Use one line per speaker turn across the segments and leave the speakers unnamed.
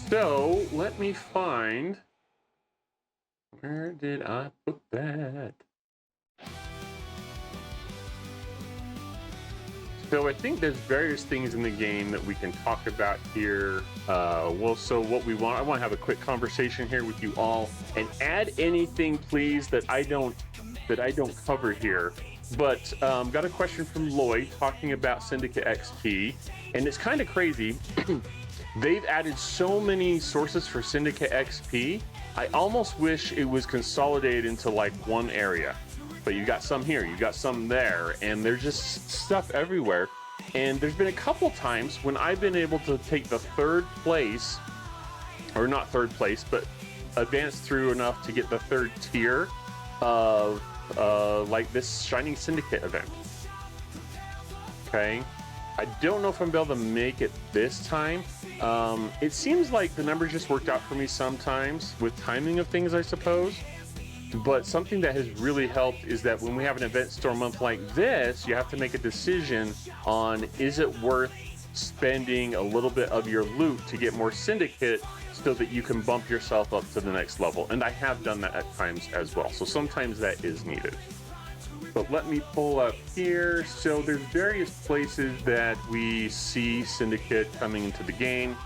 So let me find, where did I put that? So I think there's various things in the game that we can talk about here. So what I want to have a quick conversation here with you all, and add anything, please, that I don't cover here. But got a question from Lloyd talking about Syndicate XP, and it's kind of crazy. They've added so many sources for Syndicate XP. I almost wish it was consolidated into like one area. But you got some here, you got some there, and there's just stuff everywhere. And there's been a couple times when I've been able to take the third place, or not third place, but advance through enough to get the third tier of like this Shining Syndicate event. Okay, I don't know if I'm able to make it this time. It seems like the numbers just worked out for me sometimes with timing of things, I suppose. But something that has really helped is that when we have an event store month like this, you have to make a decision on, is it worth spending a little bit of your loot to get more Syndicate so that you can bump yourself up to the next level. And I have done that at times as well. So sometimes that is needed. But let me pull up here. So there's various places that we see Syndicate coming into the game.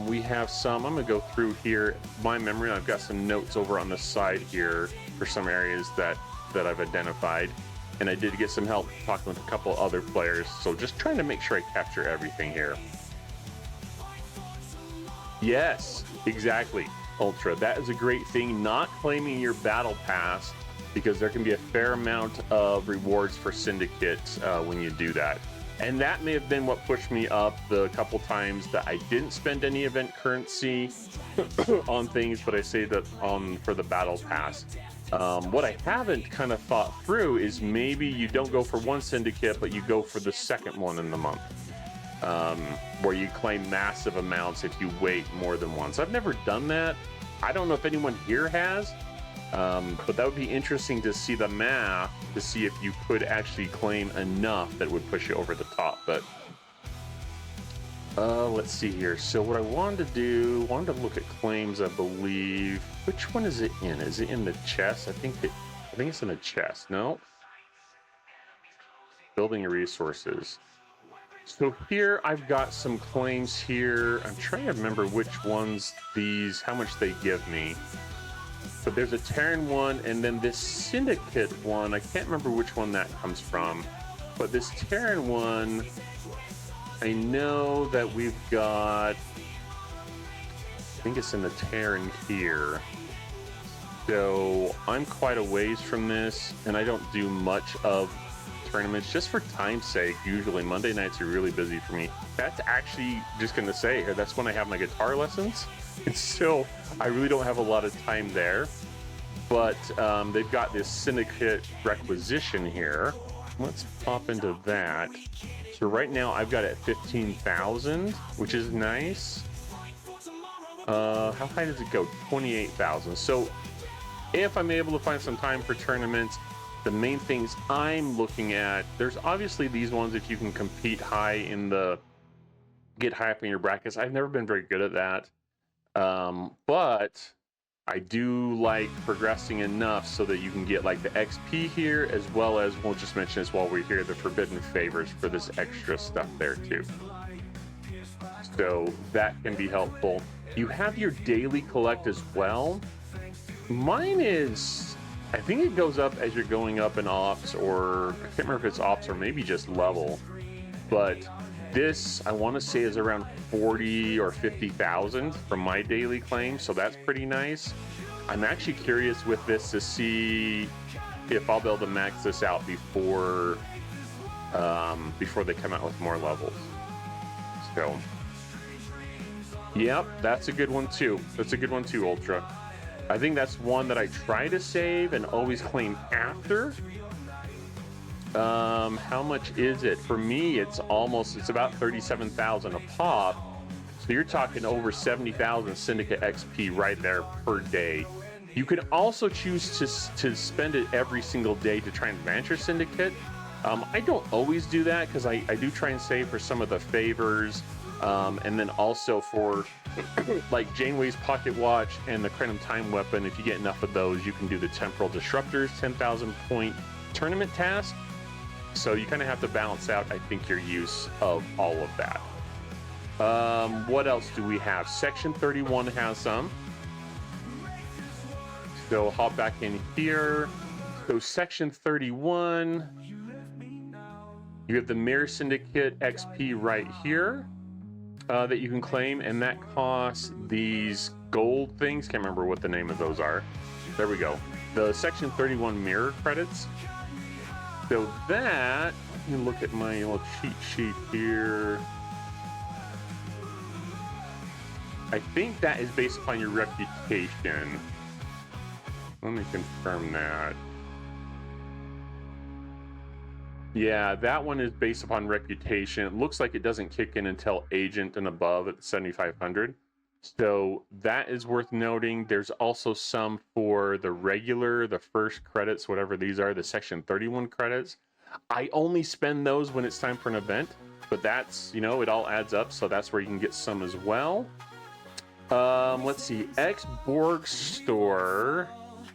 We have some, I'm gonna go through here, my memory, I've got some notes over on the side here for some areas that I've identified. And I did get some help talking with a couple other players. So just trying to make sure I capture everything here. Yes, exactly, Ultra. That is a great thing, not claiming your battle pass, because there can be a fair amount of rewards for Syndicate when you do that. And that may have been what pushed me up the couple times that I didn't spend any event currency on things, but I say that for the battle pass. What I haven't kind of thought through is maybe you don't go for one Syndicate, but you go for the second one in the month, where you claim massive amounts if you wait more than once. I've never done that. I don't know if anyone here has. But that would be interesting to see the math to see if you could actually claim enough that would push you over the top. But let's see here. So what I wanted to look at claims, I believe. Which one is it in? Is it in the chest? I think it's in the chest. No. Building your resources. So here I've got some claims here. I'm trying to remember which ones how much they give me. But there's a Terran one, and then this Syndicate one, I can't remember which one that comes from. But this Terran one, I know that we've got, I think it's in the Terran here. So I'm quite a ways from this, and I don't do much of tournaments just for time's sake. Usually Monday nights are really busy for me. That's actually, just gonna say, that's when I have my guitar lessons. And so I really don't have a lot of time there. But they've got this Syndicate requisition here. Let's pop into that. So right now I've got it at 15,000, which is nice. How high does it go? 28,000. So if I'm able to find some time for tournaments, the main things I'm looking at, there's obviously these ones if you can compete high get high up in your brackets. I've never been very good at that. But I do like progressing enough so that you can get like the XP here, as well as, we'll just mention this while we're here, the forbidden favors for this extra stuff there too. So that can be helpful. You have your daily collect as well. Mine is, I think it goes up as you're going up in ops, or I can't remember if it's ops or maybe just level, but this, I want to say, is around 40 or 50,000 from my daily claim, so that's pretty nice. I'm actually curious with this to see if I'll be able to max this out before they come out with more levels. So, yep, that's a good one too. That's a good one too, Ultra. I think that's one that I try to save and always claim after. How much is it? For me, it's about 37,000 a pop. So you're talking over 70,000 Syndicate XP right there per day. You can also choose to spend it every single day to try and advance your Syndicate. I don't always do that because I do try and save for some of the favors, and then also for like Janeway's pocket watch and the Kratom time weapon. If you get enough of those, you can do the Temporal Disruptors 10,000 point tournament task. So you kind of have to balance out, I think, your use of all of that. What else do we have? Section 31 has some. So hop back in here. So Section 31, you have the Mirror Syndicate XP right here that you can claim, and that costs these gold things. Can't remember what the name of those are. There we go. The Section 31 mirror credits. So that, let me look at my little cheat sheet here. I think that is based upon your reputation. Let me confirm that. Yeah, that one is based upon reputation. It looks like it doesn't kick in until Agent and above at 7,500. So that is worth noting. There's also some for the regular, the first credits, whatever these are, the Section 31 credits. I only spend those when it's time for an event, but that's, you know, it all adds up. So that's where you can get some as well. Let's see, X-Borg Store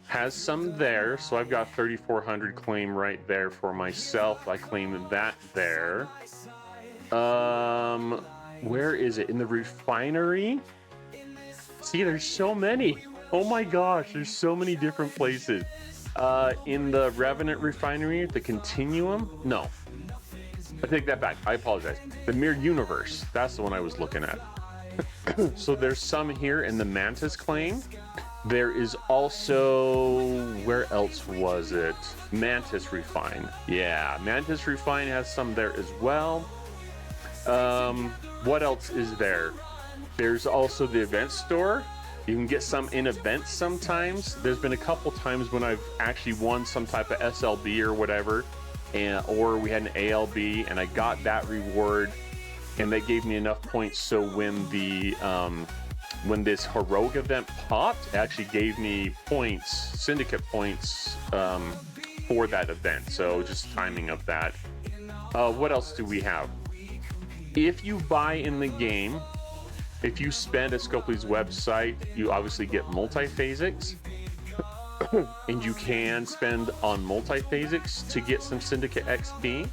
has some there. So I've got 3,400 claim right there for myself. I claim that there. Where is it? In the refinery? See, there's so many. Oh my gosh, there's so many different places. In the Revenant refinery, the Continuum? No, I take that back. I apologize. The Mirror Universe. That's the one I was looking at. So there's some here in the Mantis claim. There is also, where else was it? Mantis Refine. Yeah, Mantis Refine has some there as well. What else is there? There's also the event store. You can get some in events sometimes. There's been a couple times when I've actually won some type of SLB or whatever, or we had an ALB and I got that reward, and they gave me enough points so when this heroic event popped, it actually gave me points, Syndicate points, for that event. So just timing of that. What else do we have? If you buy in the game, if you spend at Scopely's website, you obviously get multiphasics. And you can spend on multiphasics to get some Syndicate XP.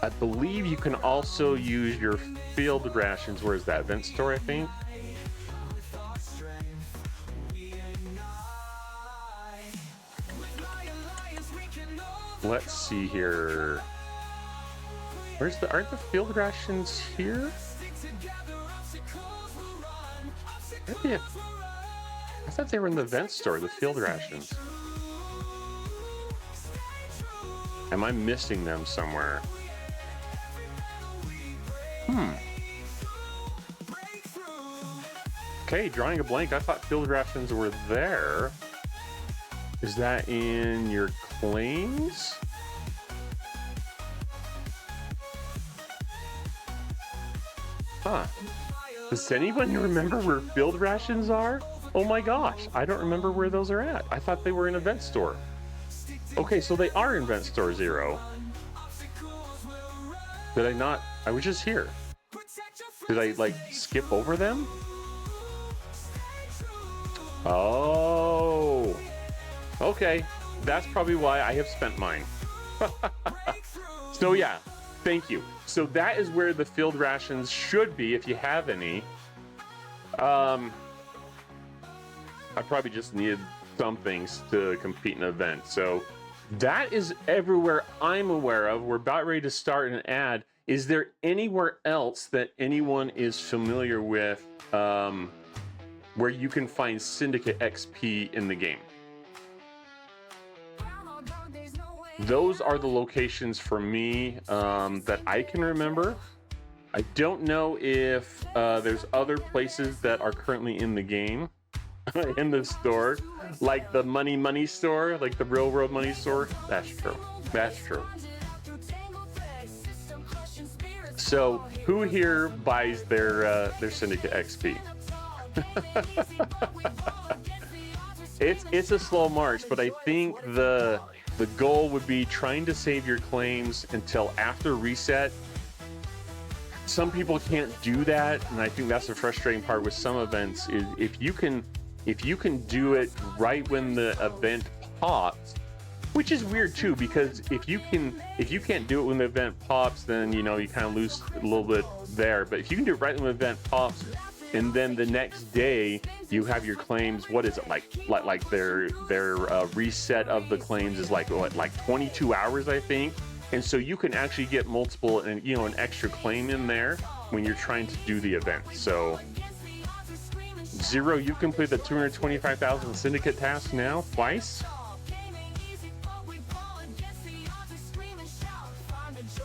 I believe you can also use your field rations. Where's that? Event store, I think. Let's see here. Aren't the field rations here? Maybe I thought they were in the event store, the field rations. Am I missing them somewhere? Okay, drawing a blank. I thought field rations were there. Is that in your claims? Huh. Does anyone remember where field rations are? Oh my gosh, I don't remember where those are at. I thought they were in event store. Okay, so they are in event store 0. Did I not? I was just here. Did I like skip over them? Oh, okay. That's probably why I have spent mine. So yeah, thank you. So that is where the field rations should be if you have any. I probably just needed some things to compete in an event. So that is everywhere I'm aware of. We're about ready to start an ad. Is there anywhere else that anyone is familiar with where you can find Syndicate XP in the game? Those are the locations for me that I can remember. I don't know if there's other places that are currently in the game, in the store, like the money store, like the real world money store. That's true. That's true. So who here buys their Syndicate XP? It's a slow march, but I think the goal would be trying to save your claims until after reset. some people can't do that, and I think that's the frustrating part with some events is if you can do it right when the event pops, which is weird too, because if you can't do it when the event pops, then you kind of lose a little bit there. But if you can do it right when the event pops, and then the next day you have your claims, what is it like their reset of the claims is like 22 hours, I think. And so you can actually get multiple and an extra claim in there when you're trying to do the event. So Zero, you complete the 225,000 Syndicate task now twice.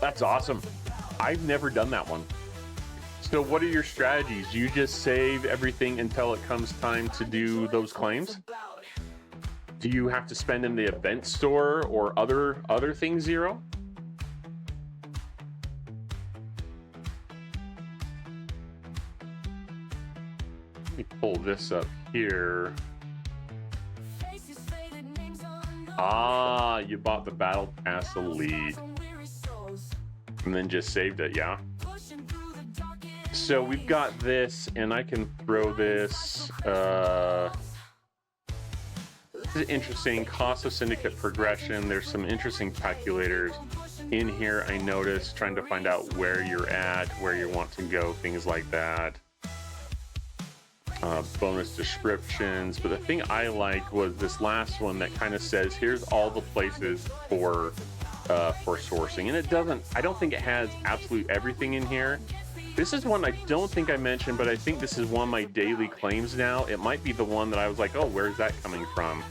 That's awesome. I've never done that one. So what are your strategies? You just save everything until it comes time to do those claims? Do you have to spend in the event store or other things, Zero? Let me pull this up here. Ah, you bought the Battle Pass Elite. And then just saved it, yeah? So we've got this, and I can throw this. This is interesting. Cost of Syndicate progression. There's some interesting calculators in here, I noticed, trying to find out where you're at, where you want to go, things like that. Bonus descriptions. But the thing I liked was this last one that kind of says, here's all the places for sourcing. And I don't think it has absolute everything in here. This is one I don't think I mentioned, but I think this is one of my daily claims now. It might be the one that I was like, oh, where's that coming from?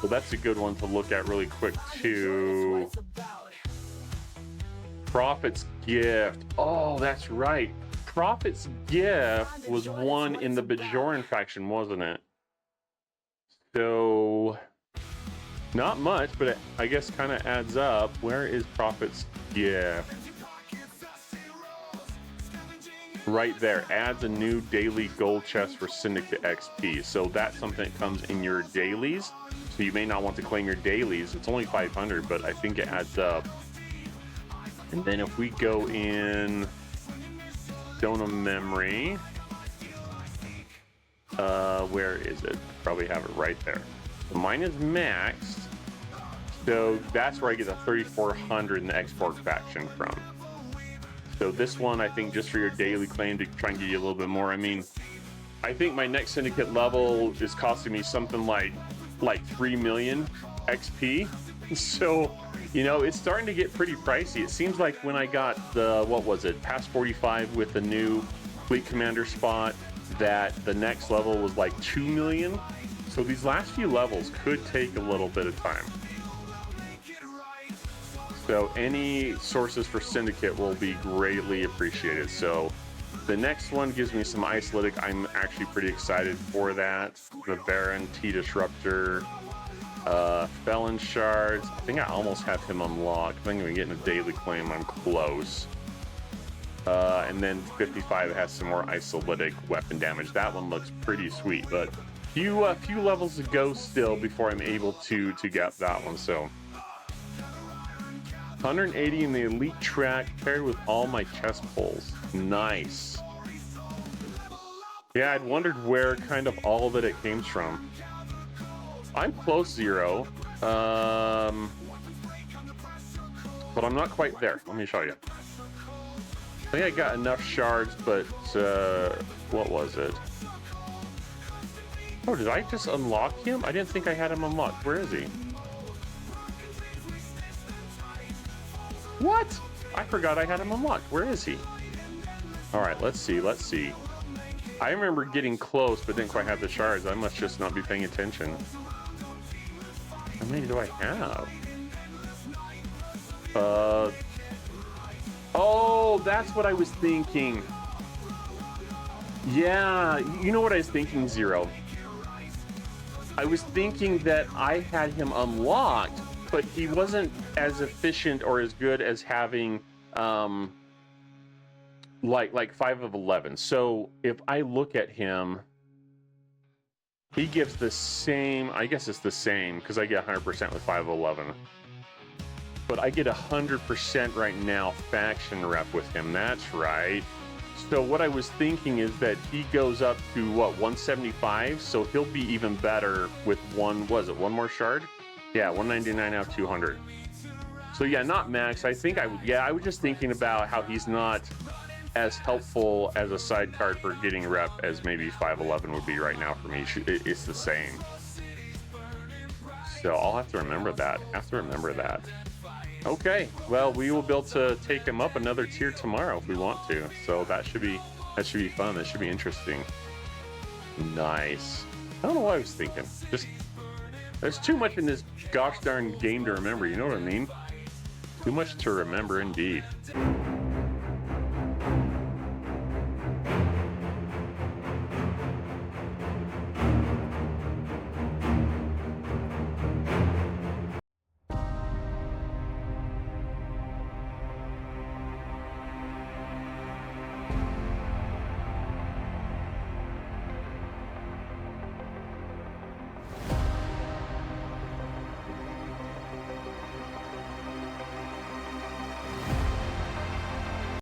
So that's a good one to look at really quick too. Prophet's Gift. Oh, that's right. Prophet's Gift was one in the Bajoran faction, wasn't it? So not much, but I guess kind of adds up. Where is Prophet's Gift? Right there. Adds a new daily gold chest for Syndicate XP. So that's something that comes in your dailies. So you may not want to claim your dailies. It's only 500, but I think it adds up. And then if we go in Stone of Memory, where is it? Probably have it right there. So mine is maxed. So that's where I get the 3,400 in the export faction from. So this one, I think, just for your daily claim to try and get you a little bit more. I mean, I think my next Syndicate level is costing me something like 3 million XP. So, it's starting to get pretty pricey. It seems like when I got the, what was it, past 45 with the new Fleet Commander spot, that the next level was like 2 million. So these last few levels could take a little bit of time. So any sources for Syndicate will be greatly appreciated. So the next one gives me some Isolytic. I'm actually pretty excited for that. The Baron, T-Disruptor, Felon Shards. I think I almost have him unlocked. I think I'm getting a daily claim. I'm close. And then 55 has some more Isolytic weapon damage. That one looks pretty sweet, but few levels to go still before I'm able to get that one. So 180 in the Elite track paired with all my chest pulls. Nice. Yeah, I'd wondered where kind of all of it came from. I'm close, Zero. But I'm not quite there. Let me show you. I think I got enough shards, but what was it? Oh, did I just unlock him? I didn't think I had him unlocked. Where is he? What? I forgot I had him unlocked. Where is he? All right, let's see. I remember getting close, but didn't quite have the shards. I must just not be paying attention. How many do I have? Oh, that's what I was thinking. Yeah, you know what I was thinking, Zero? I was thinking that I had him unlocked, but he wasn't as efficient or as good as having like 5 of 11. So if I look at him, he gives the same, I guess it's the same, because I get 100% with 5 of 11. but I get 100% right now faction rep with him. That's right. So what I was thinking is that he goes up to what, 175, so he'll be even better with one more shard? Yeah, 199 out of 200. So yeah, not max. I think I was just thinking about how he's not as helpful as a side card for getting rep as maybe 511 would be right now for me. It's the same. So I'll have to remember that. Okay, well, we will be able to take him up another tier tomorrow if we want to. So that should be fun. That should be interesting. Nice. I don't know what I was thinking. Just there's too much in this gosh darn game to remember. You know what I mean? Too much to remember indeed.